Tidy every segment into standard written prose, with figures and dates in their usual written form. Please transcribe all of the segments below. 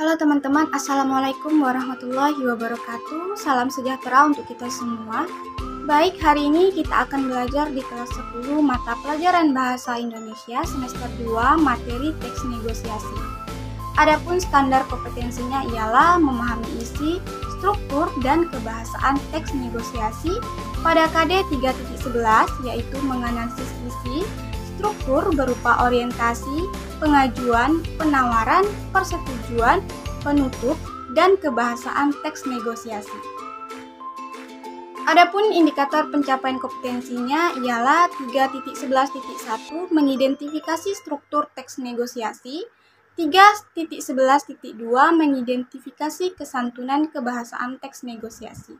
Halo teman-teman, Assalamualaikum warahmatullahi wabarakatuh. Salam sejahtera untuk kita semua. Baik, hari ini kita akan belajar di kelas 10 mata pelajaran Bahasa Indonesia semester 2 materi teks negosiasi. Adapun standar kompetensinya ialah memahami isi, struktur, dan kebahasaan teks negosiasi pada KD 3.11 yaitu menganalisis isi, struktur berupa orientasi, pengajuan, penawaran, persetujuan, penutup, dan kebahasaan teks negosiasi. Adapun indikator pencapaian kompetensinya ialah 3.11.1 mengidentifikasi struktur teks negosiasi, 3.11.2 mengidentifikasi kesantunan kebahasaan teks negosiasi.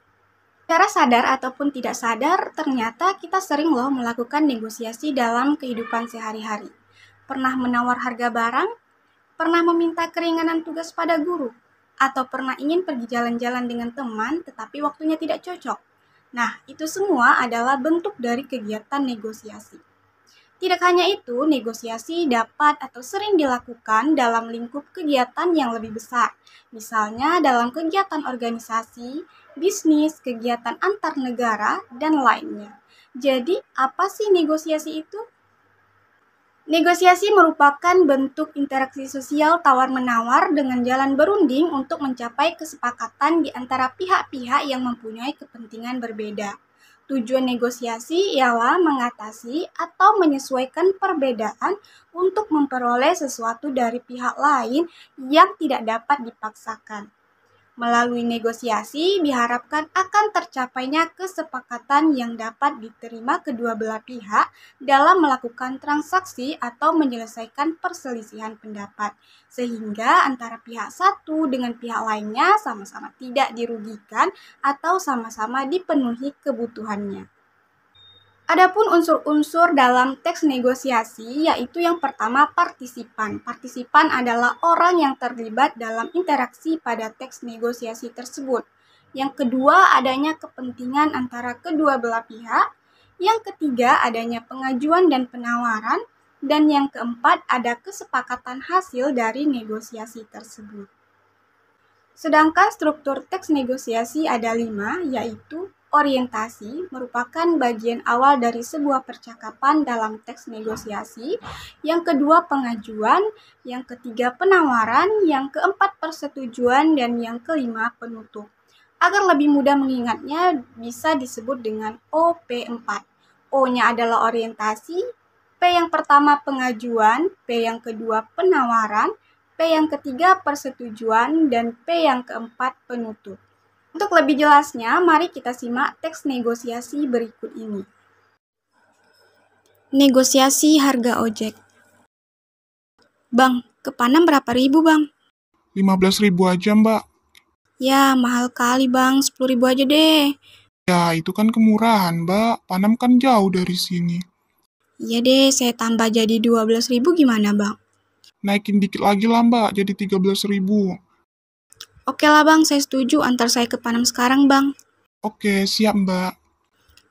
Secara sadar ataupun tidak sadar, ternyata kita sering loh melakukan negosiasi dalam kehidupan sehari-hari. Pernah menawar harga barang? Pernah meminta keringanan tugas pada guru? Atau pernah ingin pergi jalan-jalan dengan teman tetapi waktunya tidak cocok? Nah, itu semua adalah bentuk dari kegiatan negosiasi. Tidak hanya itu, negosiasi dapat atau sering dilakukan dalam lingkup kegiatan yang lebih besar. Misalnya dalam kegiatan organisasi, bisnis, kegiatan antar negara, dan lainnya. Jadi, apa sih negosiasi itu? Negosiasi merupakan bentuk interaksi sosial tawar-menawar dengan jalan berunding untuk mencapai kesepakatan di antara pihak-pihak yang mempunyai kepentingan berbeda. Tujuan negosiasi ialah mengatasi atau menyesuaikan perbedaan untuk memperoleh sesuatu dari pihak lain yang tidak dapat dipaksakan. Melalui negosiasi diharapkan akan tercapainya kesepakatan yang dapat diterima kedua belah pihak dalam melakukan transaksi atau menyelesaikan perselisihan pendapat, sehingga antara pihak satu dengan pihak lainnya sama-sama tidak dirugikan atau sama-sama dipenuhi kebutuhannya. Adapun unsur-unsur dalam teks negosiasi yaitu yang pertama partisipan. Partisipan adalah orang yang terlibat dalam interaksi pada teks negosiasi tersebut. Yang kedua adanya kepentingan antara kedua belah pihak. Yang ketiga adanya pengajuan dan penawaran. Dan yang keempat ada kesepakatan hasil dari negosiasi tersebut. Sedangkan struktur teks negosiasi ada 5 yaitu orientasi merupakan bagian awal dari sebuah percakapan dalam teks negosiasi, yang kedua pengajuan, yang ketiga penawaran, yang keempat persetujuan, dan yang kelima penutup. Agar lebih mudah mengingatnya bisa disebut dengan OP4. O-nya adalah orientasi, P yang pertama pengajuan, P yang kedua penawaran, P yang ketiga persetujuan, dan P yang keempat penutup. Untuk lebih jelasnya, mari kita simak teks negosiasi berikut ini. Negosiasi harga ojek. Bang, ke Panam berapa ribu bang? 15.000 aja mbak. Ya, mahal kali bang, 10.000 aja deh. Ya itu kan kemurahan mbak, Panam kan jauh dari sini. Iya deh, saya tambah jadi 12.000 gimana bang? Naikin dikit lagi lah mbak, jadi 13.000. Oke lah bang, saya setuju, antar saya ke Panam sekarang bang. Oke, siap mbak.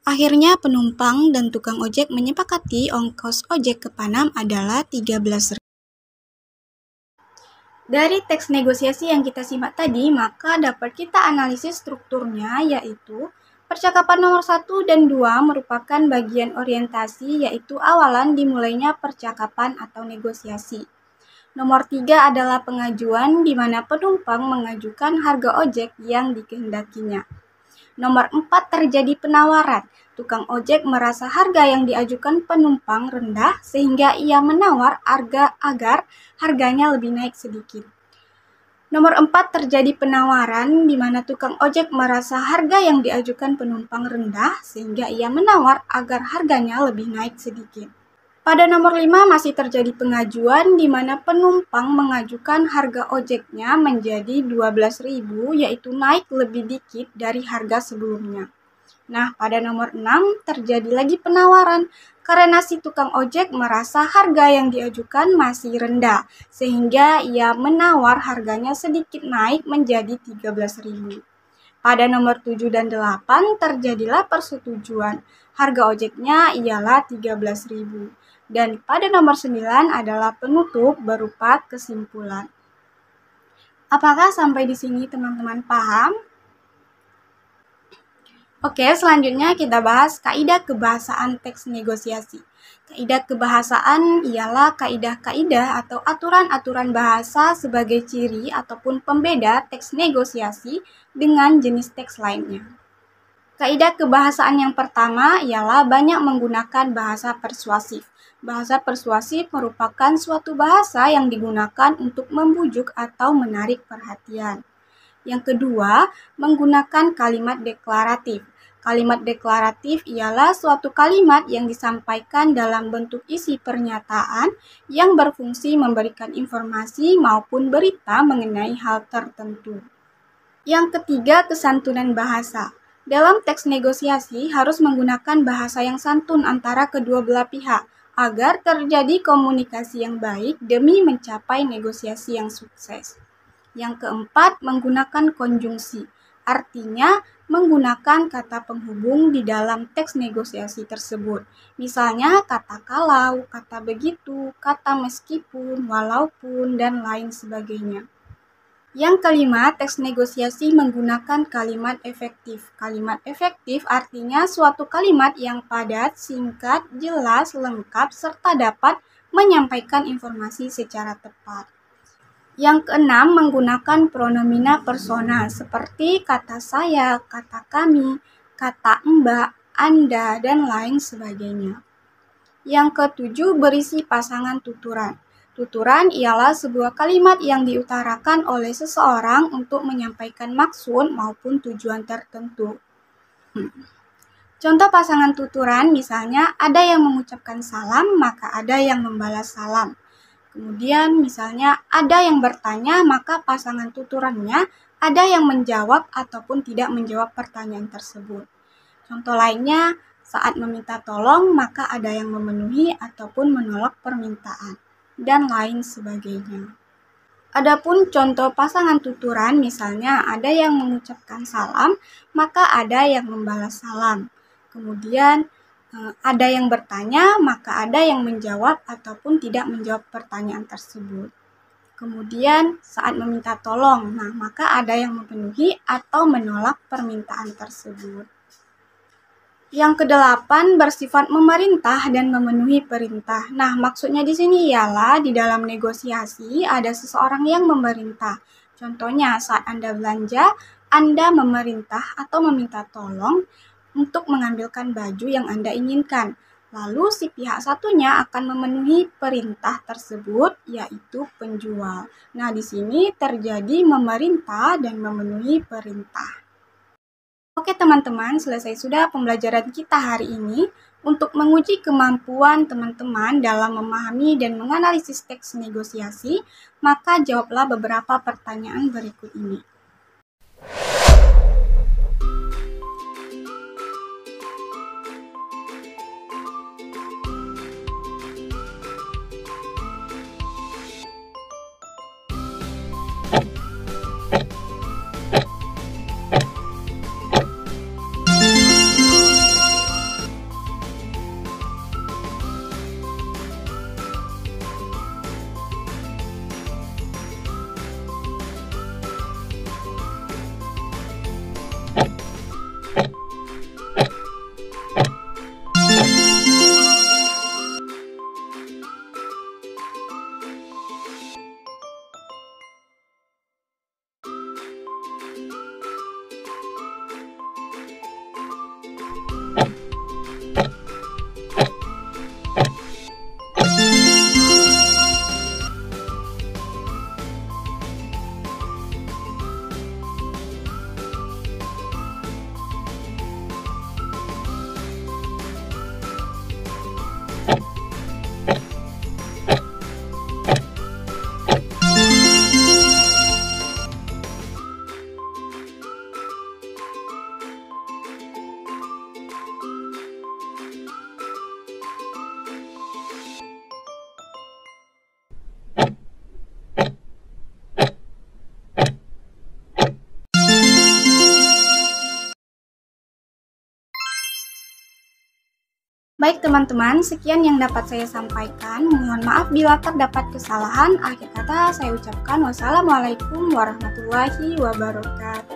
Akhirnya penumpang dan tukang ojek menyepakati ongkos ojek ke Panam adalah 13.000. Dari teks negosiasi yang kita simak tadi, maka dapat kita analisis strukturnya, yaitu percakapan nomor 1 dan 2 merupakan bagian orientasi, yaitu awalan dimulainya percakapan atau negosiasi. Nomor 3 adalah pengajuan, di mana penumpang mengajukan harga ojek yang dikehendakinya. Nomor 4 terjadi penawaran. Tukang ojek merasa harga yang diajukan penumpang rendah sehingga ia menawar agar harganya lebih naik sedikit. Nomor 4 terjadi penawaran di mana tukang ojek merasa harga yang diajukan penumpang rendah sehingga ia menawar agar harganya lebih naik sedikit. Pada nomor 5 masih terjadi pengajuan di mana penumpang mengajukan harga ojeknya menjadi 12.000 yaitu naik lebih dikit dari harga sebelumnya. Nah, pada nomor 6 terjadi lagi penawaran karena si tukang ojek merasa harga yang diajukan masih rendah sehingga ia menawar harganya sedikit naik menjadi 13.000. Pada nomor 7 dan 8 terjadilah persetujuan. Harga ojeknya ialah 13.000. Dan pada nomor 9 adalah penutup berupa kesimpulan. Apakah sampai di sini teman-teman paham? Oke, selanjutnya kita bahas kaidah kebahasaan teks negosiasi. Kaidah kebahasaan ialah kaidah-kaidah atau aturan-aturan bahasa sebagai ciri ataupun pembeda teks negosiasi dengan jenis teks lainnya. Kaidah kebahasaan yang pertama ialah banyak menggunakan bahasa persuasif. Bahasa persuasif merupakan suatu bahasa yang digunakan untuk membujuk atau menarik perhatian. Yang kedua, menggunakan kalimat deklaratif. Kalimat deklaratif ialah suatu kalimat yang disampaikan dalam bentuk isi pernyataan yang berfungsi memberikan informasi maupun berita mengenai hal tertentu. Yang ketiga, kesantunan bahasa. Dalam teks negosiasi harus menggunakan bahasa yang santun antara kedua belah pihak agar terjadi komunikasi yang baik demi mencapai negosiasi yang sukses. Yang keempat, menggunakan konjungsi. Artinya, menggunakan kata penghubung di dalam teks negosiasi tersebut. Misalnya, kata kalau, kata begitu, kata meskipun, walaupun, dan lain sebagainya. Yang kelima, teks negosiasi menggunakan kalimat efektif. Kalimat efektif artinya suatu kalimat yang padat, singkat, jelas, lengkap, serta dapat menyampaikan informasi secara tepat. Yang keenam, menggunakan pronomina personal seperti kata saya, kata kami, kata mbak, anda, dan lain sebagainya. Yang ketujuh, berisi pasangan tuturan. Tuturan ialah sebuah kalimat yang diutarakan oleh seseorang untuk menyampaikan maksud maupun tujuan tertentu. Contoh pasangan tuturan misalnya ada yang mengucapkan salam, maka ada yang membalas salam. Kemudian misalnya ada yang bertanya, maka pasangan tuturannya ada yang menjawab ataupun tidak menjawab pertanyaan tersebut. Contoh lainnya, saat meminta tolong, maka ada yang memenuhi ataupun menolak permintaan, dan lain sebagainya. Adapun contoh pasangan tuturan, misalnya ada yang mengucapkan salam, maka ada yang membalas salam. Kemudian ada yang bertanya, maka ada yang menjawab ataupun tidak menjawab pertanyaan tersebut. Kemudian saat meminta tolong, maka ada yang memenuhi atau menolak permintaan tersebut. Yang kedelapan, bersifat memerintah dan memenuhi perintah. Maksudnya di sini ialah di dalam negosiasi ada seseorang yang memerintah. Contohnya saat Anda belanja, Anda memerintah atau meminta tolong untuk mengambilkan baju yang Anda inginkan. Lalu si pihak satunya akan memenuhi perintah tersebut, yaitu penjual. Di sini terjadi memerintah dan memenuhi perintah. Oke teman-teman, selesai sudah pembelajaran kita hari ini. Untuk menguji kemampuan teman-teman dalam memahami dan menganalisis teks negosiasi, maka jawablah beberapa pertanyaan berikut ini. Baik teman-teman, sekian yang dapat saya sampaikan. Mohon maaf bila terdapat kesalahan. Akhir kata saya ucapkan wassalamualaikum warahmatullahi wabarakatuh.